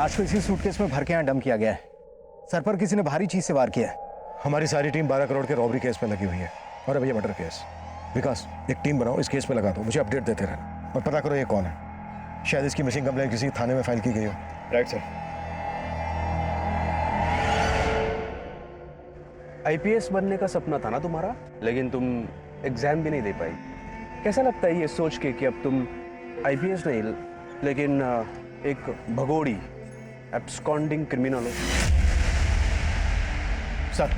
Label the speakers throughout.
Speaker 1: लाश को इसी सूटकेस में भर के यहाँ डंप किया गया है। सर पर किसी ने भारी चीज से वार किया है।
Speaker 2: हमारी सारी टीम 12 करोड़ के रॉबरी केस में लगी हुई है और अब ये मर्डर केस। विकास, एक टीम बनाओ, इस केस में लगा दो, मुझे अपडेट देते रहना और पता करो ये कौन है। शायद इसकी मिसिंग कंप्लेंट किसी थाने में फाइल की गई हो। Right sir.
Speaker 3: आईपीएस बनने का सपना था ना तुम्हारा, लेकिन तुम एग्जाम भी नहीं दे पाई। कैसा लगता है ये सोच के कि अब तुम आईपीएस नहीं लेकिन एक भगोड़ी एब्सकॉन्डिंग क्रिमिनल हो?
Speaker 1: सर,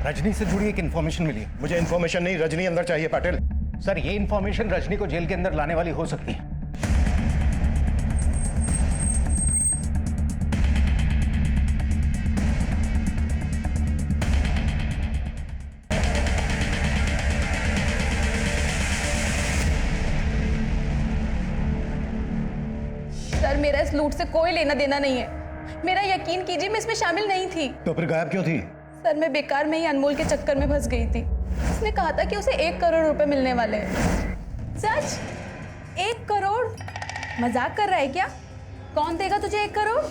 Speaker 1: रजनी से जुड़ी एक इन्फॉर्मेशन मिली है।
Speaker 2: मुझे इन्फॉर्मेशन नहीं, रजनी अंदर चाहिए पाटिल।
Speaker 1: सर, ये इन्फॉर्मेशन रजनी को जेल के अंदर लाने वाली हो सकती है।
Speaker 4: सर, मेरा इस लूट से कोई लेना देना नहीं है। मेरा यकीन कीजिए, मैं इसमें शामिल नहीं थी।
Speaker 2: तो फिर गायब क्यों थी?
Speaker 4: सर, मैं बेकार में ही अनमोल के चक्कर में फंस गई थी। उसने कहा था कि उसे 1 करोड़ रुपए मिलने वाले हैं। सच? 1 करोड़? मजाक कर रहा है क्या? कौन देगा तुझे 1 करोड़?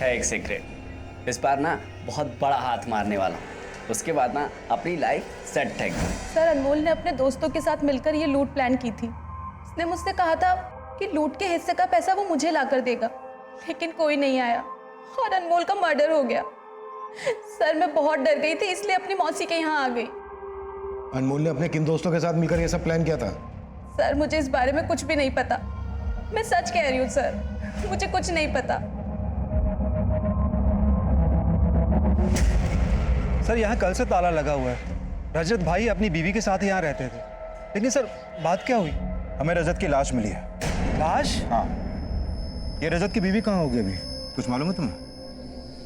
Speaker 5: है एक सीक्रेट, इस बार ना बहुत बड़ा हाथ मारने वाला हूं। उसके बाद ना अपनी लाइफ सेट है।
Speaker 4: सर, अनमोल ने अपने दोस्तों के साथ मिलकर ये लूट प्लान की थी। उसने मुझसे कहा था कि लूट के हिस्से का पैसा वो मुझे लाकर देगा, लेकिन कोई नहीं आया और अनमोल का मर्डर हो गया। सर, मैं बहुत डर गई थी, इसलिए अपनी मौसी के यहाँ आ गई।
Speaker 2: अनमोल ने अपने किन दोस्तों के साथ मिलकर ये सब प्लान किया था?
Speaker 4: सर, मुझे इस बारे में कुछ भी नहीं पता। मैं सच कह रही हूँ सर, मुझे कुछ नहीं पता।
Speaker 6: सर, यहाँ कल से ताला लगा हुआ है। रजत भाई अपनी बीवी के साथ यहाँ रहते थे, लेकिन सर बात क्या हुई?
Speaker 1: हमें रजत की लाश मिली है।
Speaker 6: लाश?
Speaker 1: हाँ। ये रजत की बीवी कहाँ होगी अभी? कुछ मालूम है तुम्हें?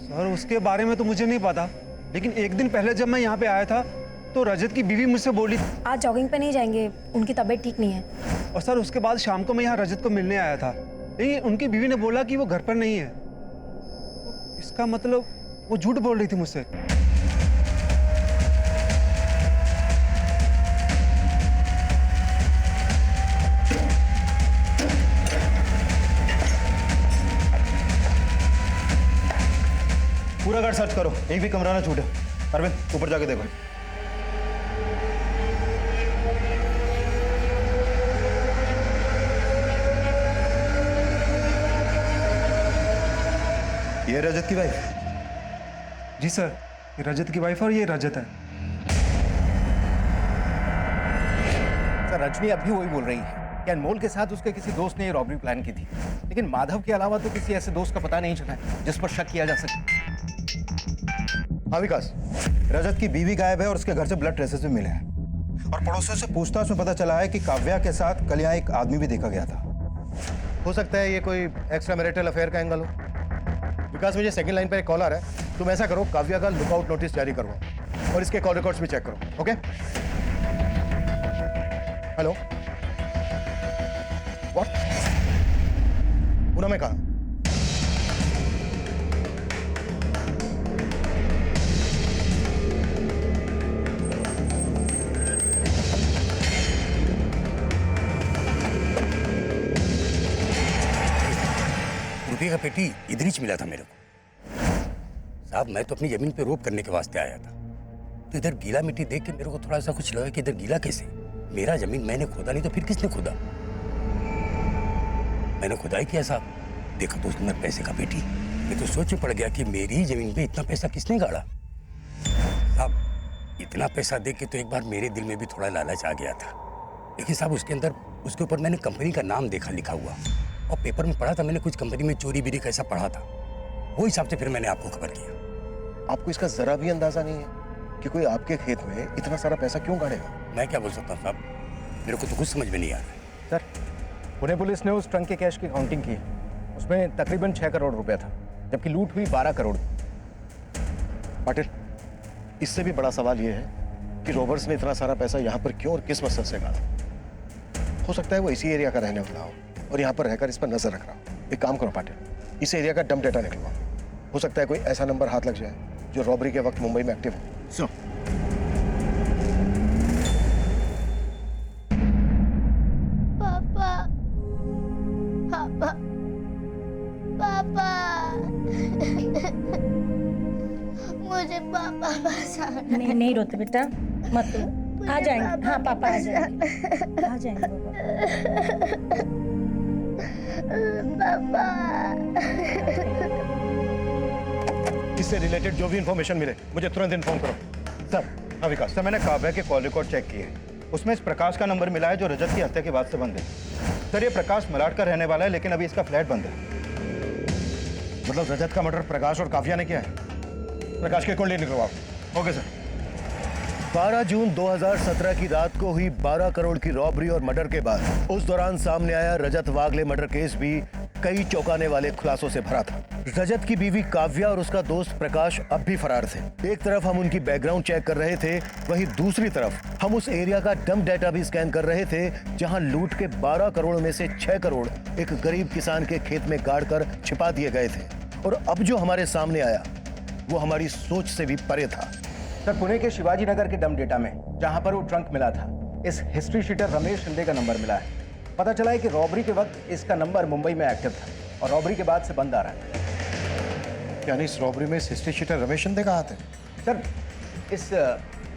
Speaker 6: सर, उसके बारे में तो मुझे नहीं पता, लेकिन एक दिन पहले जब मैं यहाँ पे आया था तो रजत की बीवी मुझसे बोली
Speaker 7: आज जॉगिंग पे नहीं जाएंगे, उनकी तबीयत ठीक नहीं है।
Speaker 6: और सर उसके बाद शाम को मैं यहाँ रजत को मिलने आया था, लेकिन उनकी बीवी ने बोला कि वो घर पर नहीं है। इसका मतलब वो झूठ बोल रही थी मुझसे।
Speaker 1: पूरा घर सर्च करो, एक भी कमरा ना छूटे। अरविंद, ऊपर जाके देखो। ये रजत की वाइफ?
Speaker 6: जी सर, ये रजत की वाइफ और ये रजत है।
Speaker 1: सर, रजनी अब भी वही बोल रही है कि अनमोल के साथ उसके किसी दोस्त ने ये रॉबरी प्लान की थी, लेकिन माधव के अलावा तो किसी ऐसे दोस्त का पता नहीं चला है जिस पर शक किया जा सके।
Speaker 2: हाँ विकास,
Speaker 1: रजत की बीवी गायब है और उसके घर से ब्लड ट्रेसेस भी मिले हैं और पड़ोसियों से पूछताछ में पता चला है कि काव्या के साथ कल यहाँ एक आदमी भी देखा गया था।
Speaker 2: हो सकता है ये कोई एक्स्ट्रा मैरिटल अफेयर का एंगल हो। विकास, मुझे सेकंड लाइन पर एक कॉल आ रहा है। तुम ऐसा करो, काव्या का लुकआउट नोटिस जारी करवाओ और इसके कॉल रिकॉर्ड्स भी चेक करो। ओके? Hello, what? पूनम में कहा?
Speaker 8: रुपये का पेटी इधर ही मिला था मेरे को। साहब, मैं तो अपनी जमीन पे रोप करने के वास्ते आया था, तो इधर गीला मिट्टी देख के मेरे को थोड़ा सा कुछ लगा कि इधर गीला कैसे? मेरा जमीन मैंने खोदा नहीं तो फिर किसने खोदा? मैंने खुदाई किया साहब। देखा तो उसके अंदर पैसे का पेटी। मैं तो सोच में पड़ गया कि मेरी जमीन पे इतना पैसा किसने गाड़ा। साहब, इतना पैसा देख के तो एक बार मेरे दिल में भी थोड़ा लालच आ गया था, लेकिन साहब उसके अंदर उसके ऊपर मैंने कंपनी का नाम देखा लिखा हुआ और पेपर में पढ़ा था मैंने कुछ कंपनी में चोरी बीरी कैसा पढ़ा था, वो हिसाब से फिर मैंने आपको खबर किया।
Speaker 2: आपको इसका जरा भी अंदाजा नहीं है कि कोई आपके खेत में इतना सारा पैसा क्यों गाड़ेगा?
Speaker 8: मैं क्या बोल सकता हूँ साहब, मेरे को तो कुछ समझ में नहीं आ रहा है।
Speaker 1: सर, पुणे पुलिस ने उस ट्रंक के कैश की काउंटिंग की, उसमें तकरीबन 6 करोड़ रुपया था, जबकि लूट हुई 12 करोड़।
Speaker 2: पाटिल, इससे भी बड़ा सवाल यह है कि रॉबर्स ने इतना सारा पैसा यहाँ पर क्यों और किस मकसद से गाड़ा? हो सकता है वो इसी एरिया का रहने वाला हो और यहाँ पर रहकर इस पर नजर रख रहा हो। एक काम करो पाटिल, इस एरिया का डंप डेटा निकलवाओ। हो सकता है कोई ऐसा नंबर हाथ लग जाए जो रॉबरी के वक्त मुंबई में एक्टिव हो। सो
Speaker 9: पापा, पापा, पापा। मुझे पापा बचाना।
Speaker 7: नहीं नहीं रोते बेटा, मत रो, आ जाएंगे। हाँ पापा आ जाएंगे, आ जाएंगे
Speaker 9: पापा।
Speaker 2: इससे रिलेटेड जो भी इंफॉर्मेशन मिले मुझे तुरंत इन्फॉर्म करो।
Speaker 1: सर, हाँ विकास सर, मैंने काव्या के कॉल रिकॉर्ड चेक किए। उसमें इस प्रकाश का नंबर मिला है जो रजत की हत्या के बाद से बंद है। सर, ये प्रकाश मलाड का रहने वाला है, लेकिन अभी इसका फ्लैट बंद है।
Speaker 2: मतलब रजत का मर्डर प्रकाश और काव्या ने किया है। प्रकाश की कुंडली निकलवाओ।
Speaker 1: Okay sir.
Speaker 2: 12 जून 2017 की रात को हुई 12 करोड़ की रॉबरी और मर्डर के बाद उस दौरान सामने आया रजत वागले मर्डर केस भी कई चौंकाने वाले खुलासों से भरा था। रजत की बीवी काव्या और उसका दोस्त प्रकाश अब भी फरार थे। एक तरफ हम उनकी बैकग्राउंड चेक कर रहे थे, वहीं दूसरी तरफ हम उस एरिया का डंप डेटा भी स्कैन कर रहे थे जहां लूट के 12 करोड़ में से 6 करोड़ एक गरीब किसान के खेत में गाड़ कर छिपा दिए गए थे। और अब जो हमारे सामने आया वो हमारी सोच से भी परे था।
Speaker 1: सर, पुणे के शिवाजी नगर के डंप डेटा में जहां पर वो ट्रंक मिला था, इस हिस्ट्री शीटर रमेश शिंदे का नंबर मिला है। पता चला है कि रॉबरी के वक्त इसका नंबर मुंबई में एक्टिव था और रॉबरी के बाद से बंद आ रहा है।
Speaker 2: यानी इस रॉबरी में हिस्ट्री शीटर रमेश शिंदे का हाथ है?
Speaker 1: सर, इस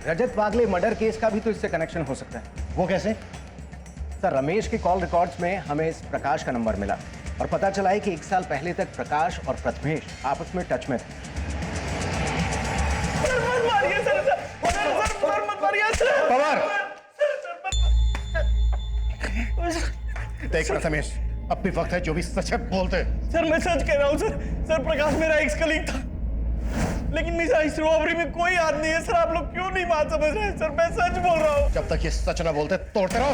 Speaker 1: रजत वागले मर्डर केस का भी तो इससे कनेक्शन हो सकता है।
Speaker 2: वो कैसे?
Speaker 1: सर, रमेश के कॉल रिकॉर्ड्स में हमें इस प्रकाश का नंबर मिला और पता चला है कि 1 साल पहले तक प्रकाश और प्रथमेश आपस में टच में थे।
Speaker 2: पवार! देख प्रथमेश, अब भी वक्त है, जो भी सच है बोलते।
Speaker 10: सर मैं सच कह रहा हूँ सर। सर प्रकाश मेरा एक्स कलीग था, लेकिन मेरा इस रॉबरी में कोई हाथ नहीं है। सर आप लोग क्यों नहीं बात समझ रहे हैं? सर मैं सच बोल रहा हूँ।
Speaker 2: जब तक ये सच ना बोलते तोड़ते रहो।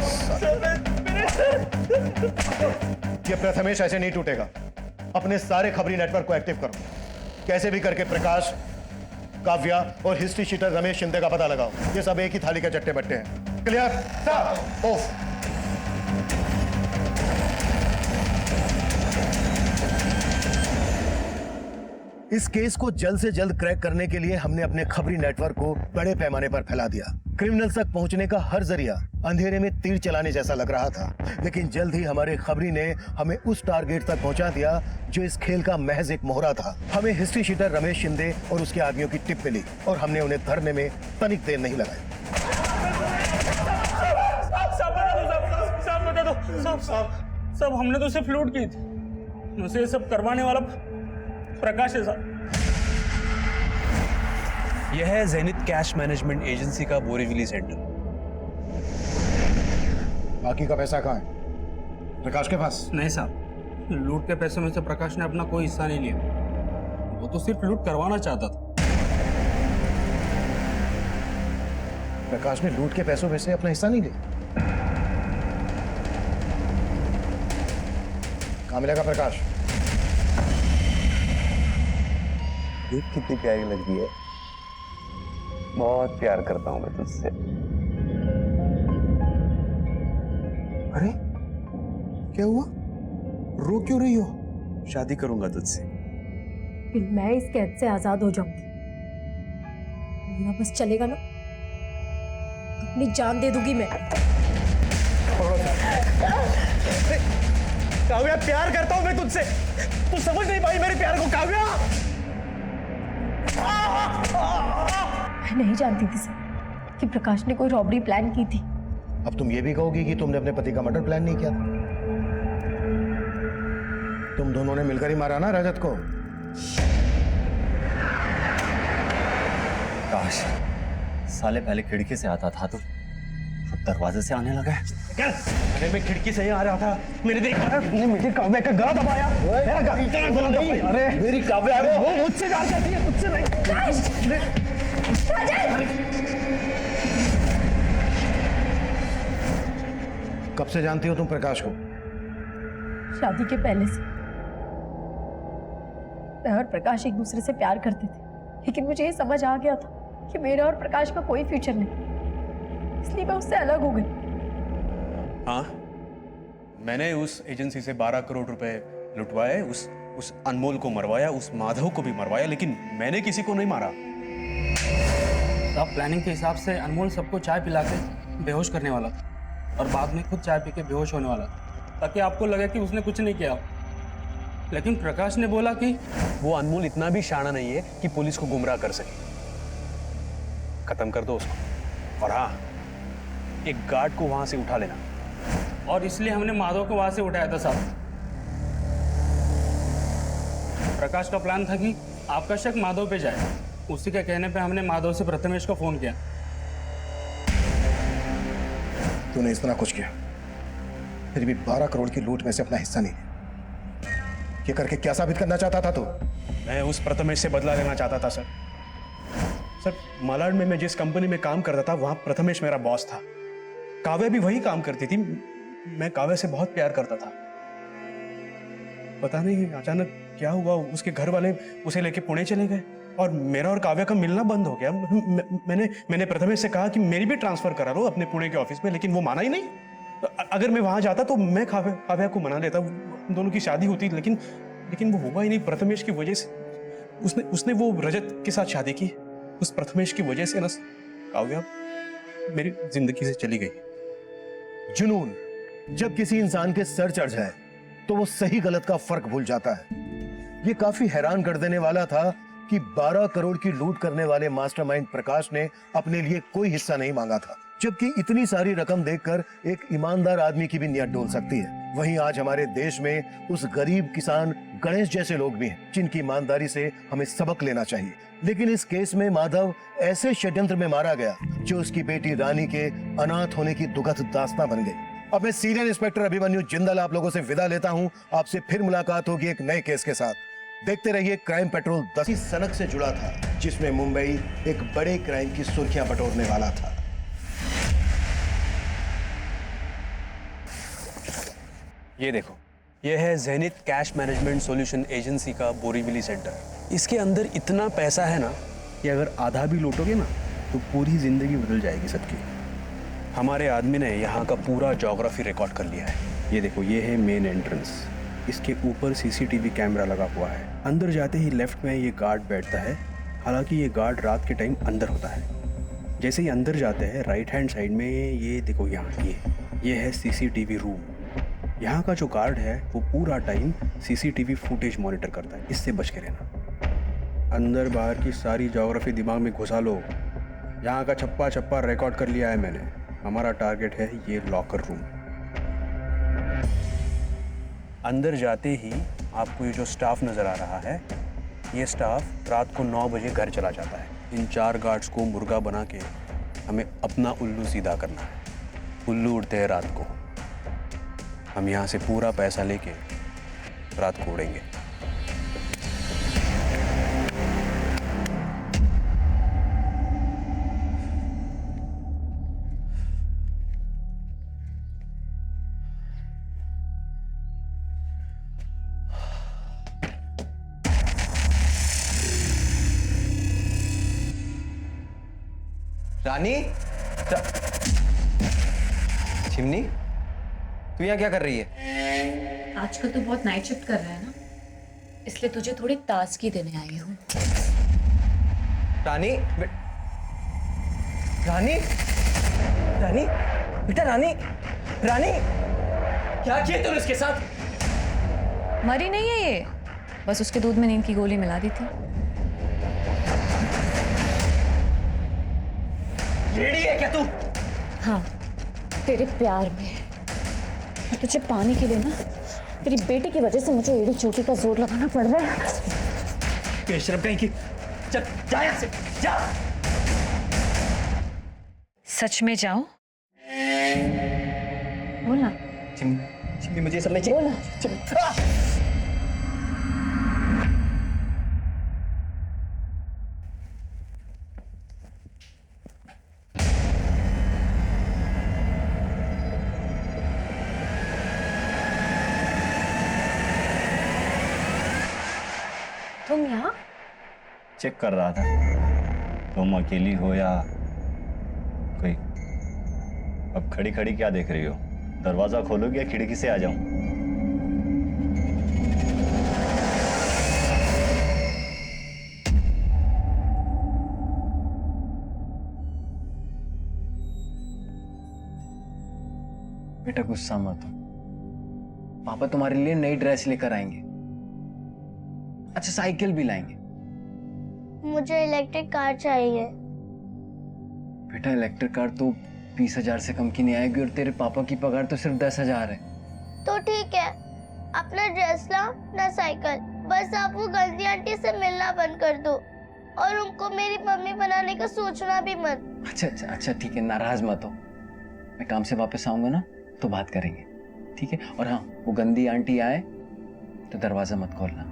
Speaker 2: ये प्रथमेश ऐसे नहीं टूटेगा। अपने सारे खबरी नेटवर्क को एक्टिव करो। कैसे भी करके प्रकाश, काव्या और हिस्ट्री शीटर रमेश शिंदे का पता लगाओ। ये सब एक ही थाली के चट्टे बट्टे हैं। क्लियर? Sir of. इस केस को जल्द से जल्द क्रैक करने के लिए हमने अपने खबरी नेटवर्क को बड़े पैमाने पर फैला दिया। क्रिमिनल्स तक पहुंचने का हर जरिया अंधेरे में तीर चलाने जैसा लग रहा था, लेकिन जल्द ही हमारे खबरी ने हमें उस टारगेट तक पहुंचा दिया जो इस खेल का महज एक मोहरा था। हमें हिस्ट्री शीटर रमेश शिंदे और उसके आदमियों की टिप मिली और हमने उन्हें धरने में तनिक देर नहीं लगाई।
Speaker 10: सब हमने तो सिर्फ लूट की थी, मुझसे ये सब करवाने वाला प्रकाश है साहब।
Speaker 3: यह है ज़ेनिथ कैश मैनेजमेंट एजेंसी का बोरीवली सेंटर।
Speaker 2: बाकी का पैसा कहाँ है? प्रकाश के पास?
Speaker 10: नहीं साहब, लूट के पैसों में से प्रकाश ने अपना कोई हिस्सा नहीं लिया। वो तो सिर्फ लूट करवाना चाहता था।
Speaker 2: प्रकाश ने लूट के पैसों में से अपना हिस्सा नहीं लिया? कहाँ मिलेगा प्रकाश?
Speaker 3: देख कितनी प्यारी लड़की है। बहुत प्यार करता हूं मैं तुझसे।
Speaker 2: अरे क्या हुआ? रो क्यों रही हो?
Speaker 3: शादी करूंगा तुझसे।
Speaker 7: फिर मैं इस कैद से आजाद हो जाऊंगी। मेरा बस चलेगा ना, अपनी जान दे दूंगी मैं।
Speaker 10: काव्या प्यार करता हूं मैं तुझसे, तू समझ नहीं पाई मेरे प्यार को काव्या।
Speaker 7: मैं नहीं जानती थी सर कि प्रकाश ने कोई रॉबरी प्लान की थी।
Speaker 2: अब तुम ये भी कहोगी कि तुमने अपने पति का मर्डर प्लान नहीं किया था? तुम दोनों ने मिलकर ही मारा ना रजत को?
Speaker 5: काश साले पहले खिड़की से आता था तो दरवाजे से आने लगा है।
Speaker 10: अरे मैं खिड़की से ही आ रहा था, मैंने देखा तुमने मेरी काव्या का गला दबाया। मेरा गला नहीं, अरे मेरी काव्या वो मुझसे प्यार करती है, मुझसे नहीं।
Speaker 2: कब से जानती हो तुम प्रकाश को?
Speaker 7: शादी के पहले से मैं और प्रकाश एक दूसरे से प्यार करते थे, लेकिन मुझे ये समझ आ गया था कि मेरा और प्रकाश का कोई फ्यूचर नहीं, इसलिए मैं उससे अलग हो गई।
Speaker 3: हाँ, मैंने उस एजेंसी से 12 करोड़ रुपए लुटवाए, उस अनमोल को मरवाया, उस माधव को भी मरवाया, लेकिन मैंने किसी को नहीं मारा।
Speaker 10: अब प्लानिंग के हिसाब से अनमोल सबको चाय पिला के बेहोश करने वाला था और बाद में खुद चाय पी के बेहोश होने वाला था, ताकि आपको लगे कि उसने कुछ नहीं किया। लेकिन प्रकाश ने बोला कि
Speaker 3: वो अनमोल इतना भी शाना नहीं है कि पुलिस को गुमराह कर सके। खत्म कर दो उसको। और हाँ, एक गार्ड को वहां से उठा लेना।
Speaker 10: और इसलिए हमने माधव को वहां से उठाया था साहब। प्रकाश का प्लान था कि आपका शक माधव पे जाए। उसी के कहने पे हमने माधव से प्रथमेश को फोन किया।
Speaker 2: तूने इतना कुछ किया, फिर भी 12 करोड़ की लूट में से अपना हिस्सा नहीं लिया। ये करके क्या साबित करना चाहता था तू?
Speaker 3: मैं उस प्रथमेश से बदला लेना चाहता था सर। सर, मालाड में मैं जिस कंपनी में काम करता था वहां प्रथमेश मेरा बॉस था। काव्या भी वही काम करती थी। मैं काव्या से बहुत प्यार करता था। पता नहीं अचानक क्या हुआ, उसके घर वाले उसे लेके पुणे चले गए और मेरा और काव्या का मिलना बंद हो गया। मैंने प्रथमेश से कहा कि मेरी भी ट्रांसफर करा लो अपने पुणे के ऑफिस में, लेकिन वो माना ही नहीं। अगर मैं वहां जाता तो मैं काव्या को मना लेता, दोनों की शादी होती, लेकिन वो हुआ ही नहीं। प्रथमेश की वजह से उसने वो रजत के साथ शादी की। उस प्रथमेश की वजह से ना काव्या मेरी जिंदगी से चली गई।
Speaker 2: जुनून जब किसी इंसान के सर चढ़ जाए तो वो सही गलत का फर्क भूल जाता है। ये काफी हैरान कर देने वाला था कि 12 करोड़ की लूट करने वाले मास्टरमाइंड प्रकाश ने अपने लिए कोई हिस्सा नहीं मांगा था, जबकि इतनी सारी रकम देखकर एक ईमानदार आदमी की भी नीयत डोल सकती है। वहीं आज हमारे देश में उस गरीब किसान गणेश जैसे लोग भी हैं जिनकी ईमानदारी से हमें सबक लेना चाहिए। लेकिन इस केस में माधव ऐसे षड्यंत्र में मारा गया जो उसकी बेटी रानी के अनाथ होने की दुखद दास्तां बन गई। अब मैं सीनियर इंस्पेक्टर अभिमन्यु जिंदल आप लोगों से विदा लेता हूं। आपसे फिर मुलाकात होगी एक नए केस के साथ। देखते रहिए क्राइम पेट्रोल 10 ही सनक से जुड़ा था जिसमें मुंबई एक बड़े क्राइम की सुर्खियां बटोरने वाला था।
Speaker 3: ये देखो, ये है Zenith cash management solution agency का बोरीवली सेंटर। इसके अंदर इतना पैसा है ना कि अगर आधा भी लूटोगे ना तो पूरी जिंदगी बदल जाएगी सबकी। हमारे आदमी ने यहाँ का पूरा ज्योग्राफी रिकॉर्ड कर लिया है। ये देखो, ये है मेन एंट्रेंस। इसके ऊपर सीसीटीवी कैमरा लगा हुआ है। अंदर जाते ही लेफ्ट में ये गार्ड बैठता है। हालांकि ये गार्ड रात के टाइम अंदर होता है। जैसे ही अंदर जाते हैं राइट हैंड साइड में ये देखो, यहाँ ये है सीसीटीवी रूम। यहाँ का जो गार्ड है वो पूरा टाइम सीसीटीवी फुटेज मॉनिटर करता है। इससे बच के रहना। अंदर बाहर की सारी ज्योग्राफी दिमाग में घुसा लो। यहाँ का छप्पा छप्पा रिकॉर्ड कर लिया है मैंने। हमारा टारगेट है ये लॉकर रूम। अंदर जाते ही आपको ये जो स्टाफ नज़र आ रहा है, ये स्टाफ रात को 9 बजे घर चला जाता है। इन 4 गार्ड्स को मुर्गा बना के हमें अपना उल्लू सीधा करना है। उल्लू उड़ते हैं रात को। हम यहाँ से पूरा पैसा लेके रात को उड़ेंगे।
Speaker 11: रानी, चिमनी, तू यहाँ क्या कर रही है?
Speaker 12: आजकल तो बहुत नाइट शिफ्ट कर रहा है ना, इसलिए तुझे थोड़ी ताजगी देने आई हूँ।
Speaker 11: रानी, रानी, रानी, बेटा रानी, रानी, क्या किया तूने इसके साथ?
Speaker 12: मरी नहीं है ये, बस उसके दूध में नींद की गोली मिला दी थी।
Speaker 11: रेडी है क्या तू?
Speaker 12: हाँ, तेरे प्यार में। तुझे पाने के लिए ना, तेरी बेटी की वजह से मुझे एड़ी चोटी का जोर लगाना पड़ रहा है।
Speaker 11: बेशरम कहीं की, चल जा यहाँ से, जा।
Speaker 12: सच में जाऊं? बोला।
Speaker 11: चिमनी मुझे सब नहीं चाहिए।
Speaker 12: बोला। तुम यहाँ?
Speaker 13: चेक कर रहा था तुम अकेली हो या कोई। अब खड़ी खड़ी क्या देख रही हो? दरवाजा खोलोगे या खिड़की से आ जाऊं?
Speaker 11: बेटा गुस्सा मत हो, पापा तुम्हारे लिए नई ड्रेस लेकर आएंगे। अच्छा, साइकिल भी लाएंगे।
Speaker 9: मुझे इलेक्ट्रिक कार चाहिए।
Speaker 11: बेटा इलेक्ट्रिक कार तो 20,000 से कम की नहीं आएगी और तेरे पापा की पगार तो सिर्फ 10,000 है।
Speaker 9: तो ठीक है, अपना ड्रेस लाओ ना साइकिल, बस आप वो गंदी आंटी से मिलना बंद कर दो और उनको मेरी मम्मी बनाने का सोचना भी मत।
Speaker 11: अच्छा ठीक है, नाराज मत हो। मैं काम से वापस आऊंगा ना तो बात करेंगे, ठीक है? और हाँ, वो गंदी आंटी आए तो दरवाजा मत खोलना।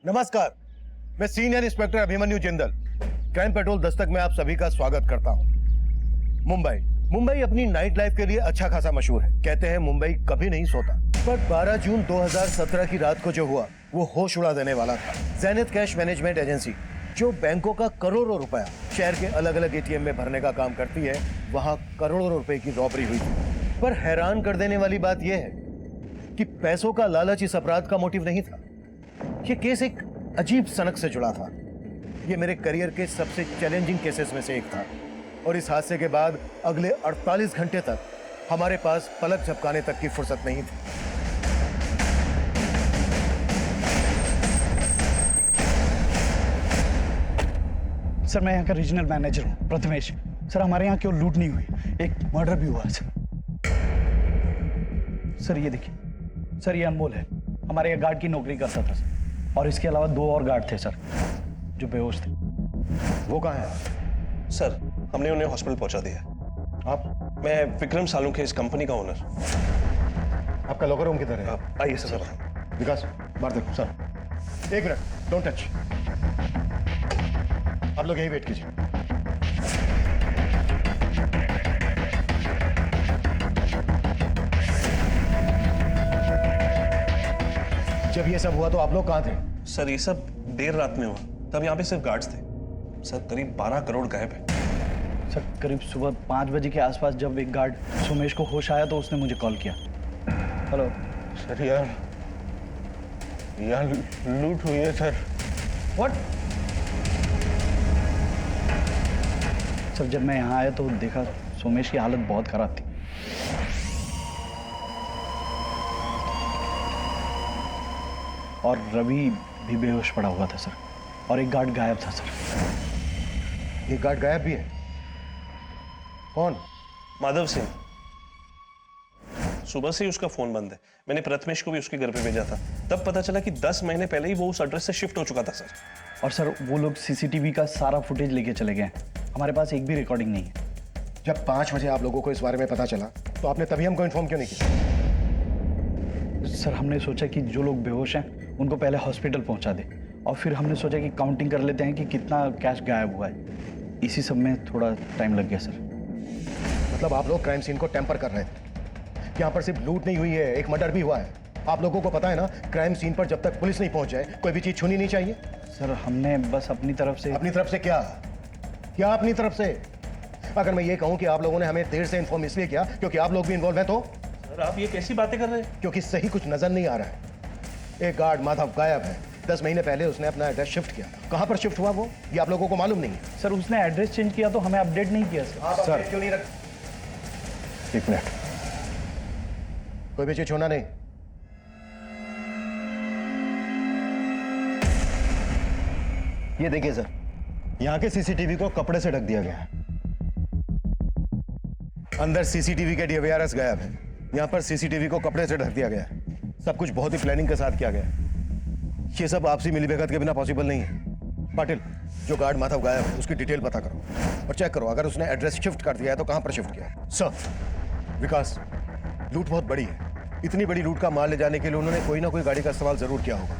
Speaker 2: नमस्कार, मैं senior inspector Abhimanyu Jindal, crime petrol Dastak में आप सभी का स्वागत करता हूं। मुंबई अपनी नाइट लाइफ के लिए अच्छा खासा मशहूर है। कहते हैं मुंबई कभी नहीं सोता, पर 12 जून 2017 की रात को जो हुआ वो होश उड़ा देने वाला था। ज़ेनिथ कैश मैनेजमेंट एजेंसी, जो बैंकों का करोड़ों रुपया शहर के अलग अलग एटीएम में भरने का काम करती है, वहां करोड़ों रुपए की रॉबरी हुई थी। पर हैरान कर देने वाली बात यह है कि पैसों का लालच इस अपराध का मोटिव नहीं था। ये केस एक अजीब सनक से जुड़ा था। ये मेरे करियर के सबसे चैलेंजिंग केसेस में से एक था और इस हादसे के बाद अगले 48 घंटे तक हमारे पास पलक झपकाने तक की फुर्सत नहीं थी।
Speaker 6: सर, मैं यहाँ का रीजनल मैनेजर हूँ, प्रथमेश। सर, हमारे यहाँ क्यों लूट नहीं हुई, एक मर्डर भी हुआ सर। ये देखिए सर, ये अनमोल है, हमारे यहाँ गार्ड की नौकरी करता था सर। और इसके अलावा 2 और गार्ड थे सर जो बेहोश थे।
Speaker 2: वो कहाँ है?
Speaker 14: सर, हमने उन्हें हॉस्पिटल पहुंचा दिया।
Speaker 2: आप?
Speaker 14: मैं विक्रम सालुंखे, इस कंपनी का ओनर।
Speaker 2: आपका लॉकर रूम किधर है?
Speaker 14: आइए सर।
Speaker 2: विकास, बाहर देखो सर। 1 minute, don't touch. आप लोग यही वेट कीजिए। जब ये सब हुआ तो आप लोग कहाँ थे?
Speaker 14: सर, ये सब देर रात में हुआ, तब यहाँ पे सिर्फ गार्ड्स थे। सर, करीब 12 करोड़ गायब है।
Speaker 6: सर, करीब सुबह 5 बजे के आसपास जब एक गार्ड सुमेश को होश आया तो उसने मुझे कॉल किया। हेलो
Speaker 14: सर, यार लूट हुई है सर।
Speaker 6: व्हाट? सर, जब मैं यहाँ आया तो देखा सुमेश की हालत बहुत खराब थी। और रवि भी बेहोश पड़ा हुआ था सर, और एक गार्ड गायब था सर।
Speaker 2: एक गार्ड गायब भी है? कौन?
Speaker 14: माधव सिंह। सुबह से ही उसका फोन बंद है। मैंने प्रथमेश को भी उसके घर पे भेजा था, तब पता चला कि 10 महीने पहले ही वो उस एड्रेस से शिफ्ट हो चुका था सर।
Speaker 6: और सर, वो लोग सीसीटीवी का सारा फुटेज लेके चले गए। हमारे पास एक भी रिकॉर्डिंग नहीं है।
Speaker 2: जब 5 बजे आप लोगों को इस बारे में पता चला तो आपने तभी हमको इन्फॉर्म क्यों नहीं किया?
Speaker 6: सर, हमने सोचा कि जो लोग बेहोश हैं उनको पहले हॉस्पिटल पहुंचा दे, और फिर हमने सोचा कि काउंटिंग कर लेते हैं कि कितना कैश गायब हुआ है। इसी सब में थोड़ा टाइम लग गया सर।
Speaker 2: मतलब आप लोग क्राइम सीन को टेम्पर कर रहे थे? यहाँ पर सिर्फ लूट नहीं हुई है, एक मर्डर भी हुआ है। आप लोगों को पता है ना, क्राइम सीन पर जब तक पुलिस नहीं पहुंच जाए कोई भी चीज छूनी नहीं चाहिए।
Speaker 6: सर, हमने बस अपनी तरफ से।
Speaker 2: अपनी तरफ से क्या? क्या अपनी तरफ से? अगर मैं ये कहूं कि आप लोगों ने हमें देर से इन्फॉर्म इसलिए किया क्योंकि आप लोग भी इन्वॉल्व हैं, तो?
Speaker 14: सर, आप ये कैसी बातें कर रहे हैं?
Speaker 2: क्योंकि सही कुछ नजर नहीं आ रहा है। एक गार्ड माधव गायब है, 10 महीने पहले उसने अपना एड्रेस शिफ्ट किया। कहां पर शिफ्ट हुआ वो, ये आप लोगों को मालूम नहीं है?
Speaker 6: सर उसने एड्रेस चेंज किया तो हमें अपडेट नहीं किया सर।
Speaker 2: सर क्यों नहीं रख, एक मिनट, कोई भी चीज छोड़ना नहीं। ये देखिए सर, यहां के सीसीटीवी को कपड़े से ढक दिया गया है। अंदर सीसीटीवी के डीवीआरएस गायब है, यहां पर सीसीटीवी को कपड़े से ढक दिया गया है। सब कुछ बहुत ही प्लानिंग के साथ किया गया है। ये सब आपसी मिलीभगत के बिना पॉसिबल नहीं है। पाटिल, जो गार्ड माधव गायब है उसकी डिटेल पता करो और चेक करो अगर उसने एड्रेस शिफ्ट कर दिया है तो कहां पर शिफ्ट किया है। सर विकास, लूट बहुत बड़ी है। इतनी बड़ी लूट का माल ले जाने के लिए उन्होंने कोई ना कोई गाड़ी का इस्तेमाल जरूर किया होगा।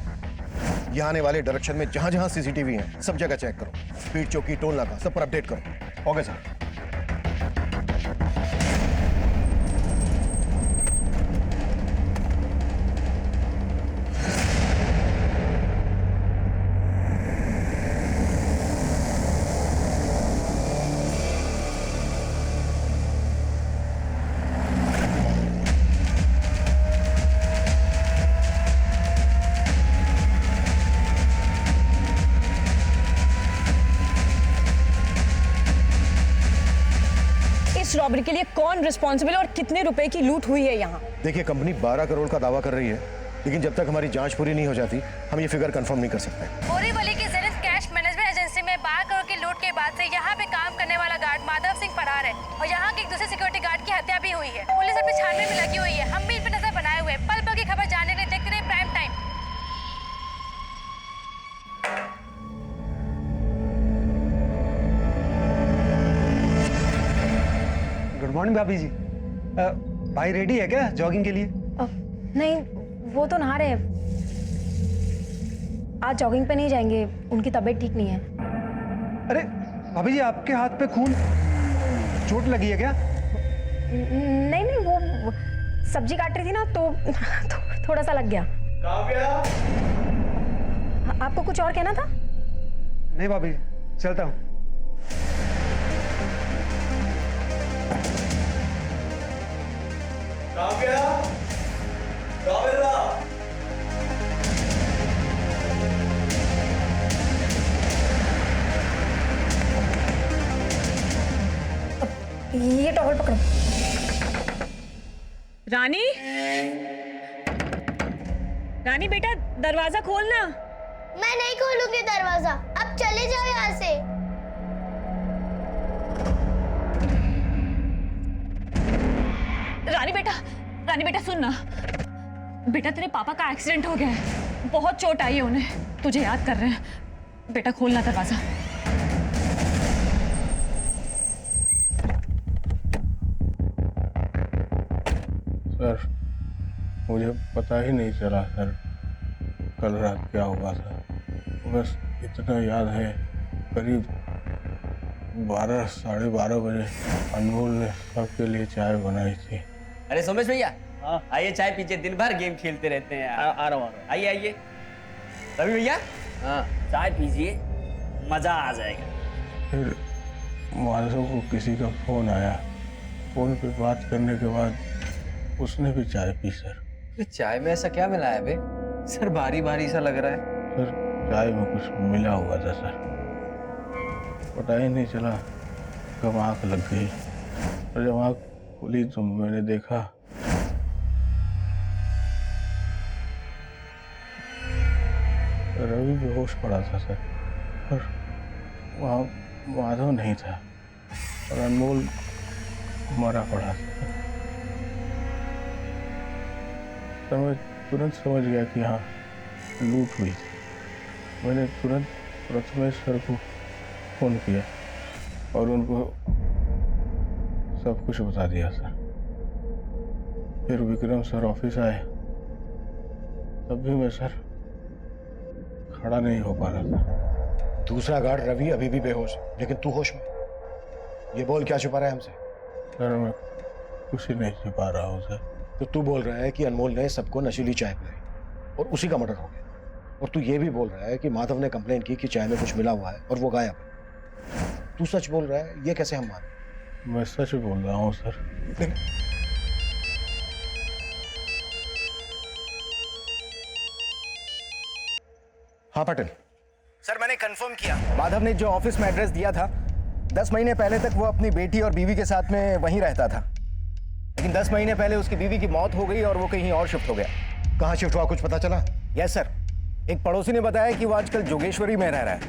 Speaker 2: यहाँ आने वाले डायरेक्शन में जहां जहां सीसीटीवी है सब जगह चेक करो। स्पीड चौकी, टोल नाका, सब पर अपडेट करो। Okay sir.
Speaker 15: रॉबरी के लिए कौन रिस्पॉन्सिबल और कितने रुपए की लूट हुई है यहाँ?
Speaker 2: देखिए, कंपनी 12 करोड़ का दावा कर रही है, लेकिन जब तक हमारी जांच पूरी नहीं हो जाती हम ये फिगर कंफर्म नहीं कर सकते।
Speaker 16: बोरीवली की जेनिथ कैश मैनेजमेंट एजेंसी में 12 करोड़ की लूट के बाद से यहाँ पे काम करने वाला गार्ड माधव सिंह फरार है और यहाँ के एक दूसरे सिक्योरिटी गार्ड की हत्या भी हुई है। पुलिस अपनी छानबीन में लगी हुई है। हम भी इन पर नजर बनाए हुए, पल पल की खबर जानने के लिए देखते रहे प्राइम टाइम।
Speaker 17: गुड मॉर्निंग भाभी जी। भाई रेडी है क्या जॉगिंग के लिए?
Speaker 7: नहीं, वो तो नहा रहे हैं। आज जॉगिंग पे नहीं जाएंगे, उनकी तबीयत ठीक नहीं है।
Speaker 17: अरे भाभी जी, आपके हाथ पे खून, चोट लगी है क्या?
Speaker 7: नहीं नहीं, वो सब्जी काट रही थी ना तो थोड़ा सा लग गया। आपको कुछ और कहना था?
Speaker 17: नहीं भाभी, चलता हूँ।
Speaker 7: ये टॉवल पकड़ो।
Speaker 15: रानी, रानी बेटा दरवाजा खोलना।
Speaker 9: मैं नहीं खोलूंगी दरवाजा, अब चले जाओ यहाँ से।
Speaker 15: रानी बेटा सुन ना। बेटा तेरे पापा का एक्सीडेंट हो गया है, बहुत चोट आई है उन्हें, तुझे याद कर रहे हैं। बेटा खोलना दरवाजा।
Speaker 18: सर, मुझे पता ही नहीं चला सर कल रात क्या हुआ था। बस इतना याद है, करीब 12 साढ़े 12 बजे अनमोल ने सबके लिए चाय बनाई थी।
Speaker 5: अरे सोमेश भैया, आइए चाय पीजिए, दिन भर गेम खेलते रहते हैं। आ रहा हूँ। आइए आइए। रवि भैया, चाय पीजिए, मजा आ जाएगा।
Speaker 18: फिर माधव को किसी का फोन आया, फोन पे बात करने के बाद उसने भी चाय पी सर।
Speaker 11: चाय में ऐसा क्या मिला है बे? सर भारी भारी सा लग रहा है।
Speaker 18: सर चाय में कुछ मिला हुआ था सर, पता ही नहीं चला कब आँख लग गई, और जब आँख खुली तो मैंने देखा रवि बेहोश पड़ा था सर, और वहाँ माधव नहीं था और अनमोल मरा पड़ा था। तो मैं तुरंत समझ गया कि हाँ लूट हुई थी। मैंने तुरंत प्रथमेश सर को फोन किया और उनको सब कुछ बता दिया सर। फिर विक्रम सर ऑफिस आए, तब भी मैं सर खड़ा नहीं हो पा रहा था।
Speaker 2: दूसरा गार्ड रवि अभी भी बेहोश है, लेकिन तू होश में। ये बोल क्या छुपा रहा है हमसे?
Speaker 18: सर मैं कुछ नहीं छुपा रहा हूँ सर।
Speaker 2: तो तू बोल रहा है कि अनमोल ने सबको नशीली चाय पिलाई और उसी का मर्डर हो गया, और तू ये भी बोल रहा है कि माधव ने कंप्लेन की कि चाय में कुछ मिला हुआ है और वो गायब है। तू सच बोल रहा है, ये कैसे हम माने?
Speaker 18: मैं सच बोल रहा हूँ सर।
Speaker 2: हाँ पाटिल।
Speaker 1: सर मैंने कंफर्म किया, माधव ने जो ऑफिस में एड्रेस दिया था 10 महीने पहले तक वो अपनी बेटी और बीवी के साथ में वहीं रहता था, लेकिन 10 महीने पहले उसकी बीवी की मौत हो गई और वो कहीं और शिफ्ट हो गया।
Speaker 2: कहाँ शिफ्ट हुआ कुछ पता चला?
Speaker 1: यस सर, एक पड़ोसी ने बताया कि वो आजकल जोगेश्वरी में रह रहा है।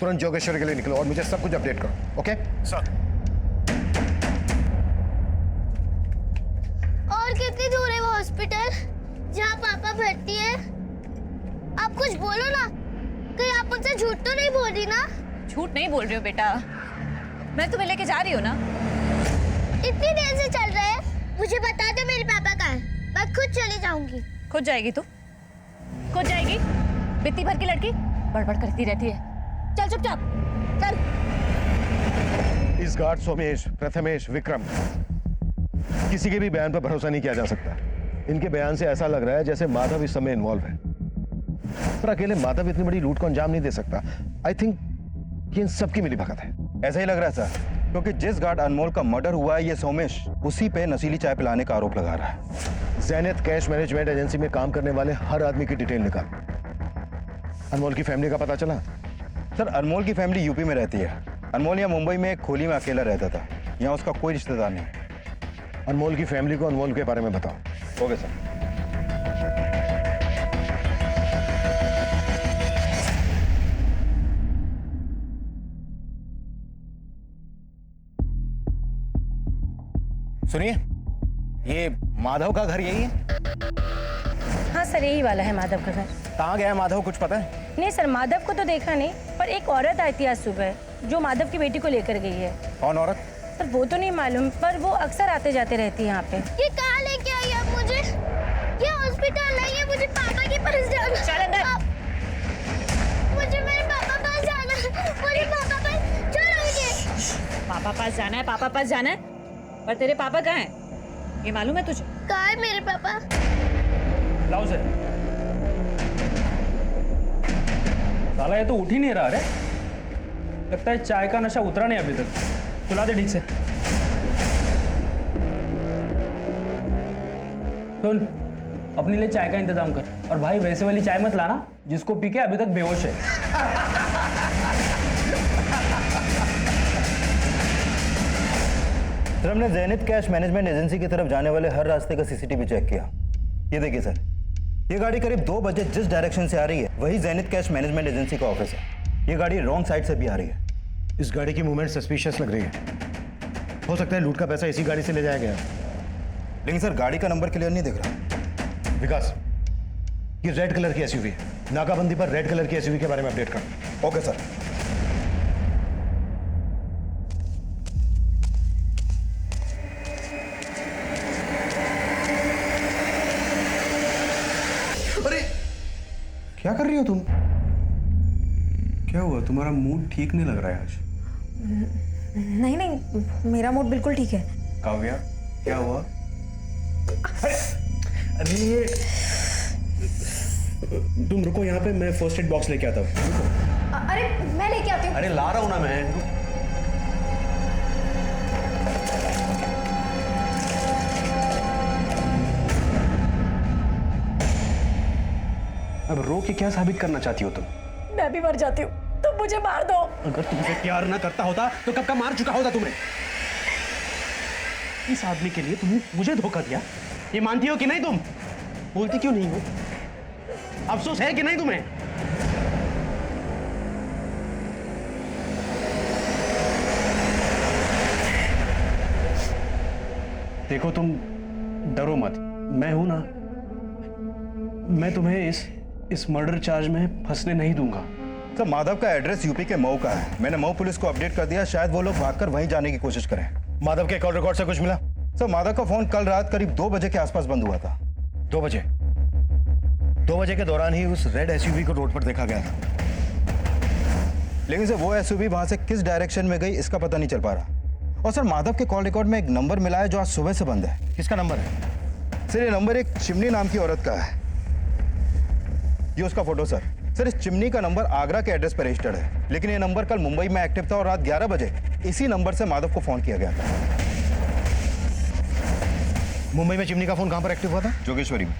Speaker 2: तुरंत जोगेश्वरी के लिए निकलो और मुझे सब कुछ अपडेट करो। Okay
Speaker 1: sir.
Speaker 9: और कितनी दूर है वो हॉस्पिटल जहाँ पापा भर्ती है? आप कुछ बोलो ना, कहीं आप मुझसे झूठ तो नहीं बोल रही ना?
Speaker 12: झूठ नहीं बोल रही हो बेटा, मैं तुम्हें लेके जा रही हूँ ना।
Speaker 9: इतनी देर से चल रहा है, मुझे बता दो मेरे पापा कहाँ है, मैं खुद चली जाऊंगी।
Speaker 12: खुद जाएगी तू? खुद जाएगी? बित्ती भर की लड़की बड़बड़ करती रहती है। चल चुपचाप चल।
Speaker 2: इस गार्ड सोमेश, प्रथमेश, विक्रम, किसी के भी बयान पर भरोसा नहीं किया जा सकता। इनके बयान से ऐसा लग रहा है जैसे माधव इस समय इन्वॉल्व है, पर अकेले माधव इतनी बड़ी लूट को अंजाम नहीं दे सकता। आई थिंक ये इन सबकी मिलीभगत है।
Speaker 1: ऐसा ही लग रहा है सर, क्योंकि जिस गार्ड अनमोल का मर्डर हुआ है ये सोमेश उसी पे नशीली चाय पिलाने का आरोप लगा रहा है।
Speaker 2: ज़ैनिथ कैश मैनेजमेंट एजेंसी में काम करने वाले हर आदमी की डिटेल निकाल। अनमोल की फैमिली का पता चला?
Speaker 1: सर अनमोल की फैमिली यूपी में रहती है। अनमोल यहाँ मुंबई में एक खोली में अकेला रहता था, यहाँ उसका कोई रिश्तेदार नहीं।
Speaker 2: अनमोल की फैमिली को अनमोल के बारे में बताओ।
Speaker 1: Okay sir. सुनिए, ये माधव का घर यही है?
Speaker 19: हाँ सर, यही वाला है माधव का घर।
Speaker 1: कहाँ गया है माधव, कुछ पता है?
Speaker 19: नहीं सर, माधव को तो देखा नहीं, पर एक औरत आई थी आज सुबह जो माधव की बेटी को लेकर गई है।
Speaker 1: कौन औरत?
Speaker 19: सर वो तो नहीं मालूम, पर वो अक्सर आते जाते रहती है यहाँ पे।
Speaker 9: ये कहाँ लेके आई आप मुझे? ये हॉस्पिटल नहीं है, मुझे पापा के पास जाना।
Speaker 12: चल अंदर।
Speaker 9: मुझे मेरे पापा पास जाना है, मुझे पापा पास चलो मुझे।
Speaker 12: पापा पास जाना है, पापा पास जाना है, पर तेरे पापा कहाँ हैं? ये मालूम है तुझे?
Speaker 9: कहाँ है मेरे पापा?
Speaker 10: लाओ से। साला ये तो उठ ही नहीं रहा रे, लगता है चाय का नशा उतरा नहीं अभी तक। चला दे ठीक से। सुन, अपने लिए चाय का इंतजाम कर, और भाई वैसे वाली चाय मत लाना जिसको पी के अभी तक बेहोश है।
Speaker 1: सर हमने ज़ैनिथ कैश मैनेजमेंट एजेंसी की तरफ जाने वाले हर रास्ते का सीसीटीवी चेक किया। ये देखिए सर, ये गाड़ी करीब 2 बजे जिस डायरेक्शन से आ रही है वही ज़ैनिथ कैश मैनेजमेंट एजेंसी का ऑफिस है। ये गाड़ी रॉन्ग साइड से भी आ रही है।
Speaker 2: इस गाड़ी की मूवमेंट सस्पिशियस लग रही है। हो सकता है लूट का पैसा इसी गाड़ी से ले जाया गया।
Speaker 1: लेकिन सर गाड़ी का नंबर क्लियर नहीं दिख रहा।
Speaker 2: विकास, ये रेड कलर की एसयूवी है, नाकाबंदी पर रेड कलर की एसयूवी के बारे में अपडेट कर।
Speaker 1: Okay sir.
Speaker 3: अरे क्या कर रही हो तुम? क्या हुआ, तुम्हारा मूड ठीक नहीं लग रहा है आज?
Speaker 7: नहीं नहीं, मेरा मूड बिल्कुल ठीक है।
Speaker 3: काव्या, क्या हुआ? अरे ये तुम रुको यहाँ पे, मैं फर्स्ट एड बॉक्स लेके आता हूँ।
Speaker 7: अरे मैं लेके आती हूँ।
Speaker 3: अरे ला रहा हूँ ना मैं। अब रो के क्या साबित करना चाहती हो तुम?
Speaker 7: मैं भी मर जाती हूँ, तुम मुझे मार दो।
Speaker 3: अगर तुमसे प्यार ना करता होता तो कब का मार चुका होता तुमने। इस आदमी के लिए तुमने मुझे धोखा दिया, ये मानती हो कि नहीं? तुम बोलती क्यों नहीं हो? अफसोस है कि नहीं तुम्हें? देखो तुम डरो मत, मैं हूं ना। मैं तुम्हें इस मर्डर चार्ज में फंसने नहीं दूंगा।
Speaker 1: सर माधव का एड्रेस यूपी के मऊ का है। मैंने मऊ पुलिस को अपडेट कर दिया, शायद वो लोग भागकर वहीं जाने की कोशिश करें।
Speaker 2: माधव के कॉल रिकॉर्ड से कुछ मिला?
Speaker 1: सर माधव का फोन कल रात करीब 2 बजे के आसपास बंद हुआ था।
Speaker 2: 2 बजे? 2 बजे के दौरान ही उस रेड एसयूवी को रोड पर देखा गया था।
Speaker 1: लेकिन सर वो एसयूवी वहां से किस डायरेक्शन में गई इसका पता नहीं चल पा रहा। और सर माधव के कॉल रिकॉर्ड में एक नंबर मिला है जो आज सुबह से बंद है।
Speaker 2: किसका नंबर है?
Speaker 1: सर ये नंबर एक चिमनी नाम की औरत का है। ये उसका फोटो सर। सर इस चिमनी का नंबर आगरा के एड्रेस पर रजिस्टर्ड है, लेकिन ये नंबर कल मुंबई में एक्टिव था और रात 11 बजे इसी नंबर से माधव को फोन किया गया था।
Speaker 2: मुंबई में चिमनी का फोन कहां पर एक्टिव हुआ था?
Speaker 1: जोगेश्वरी में।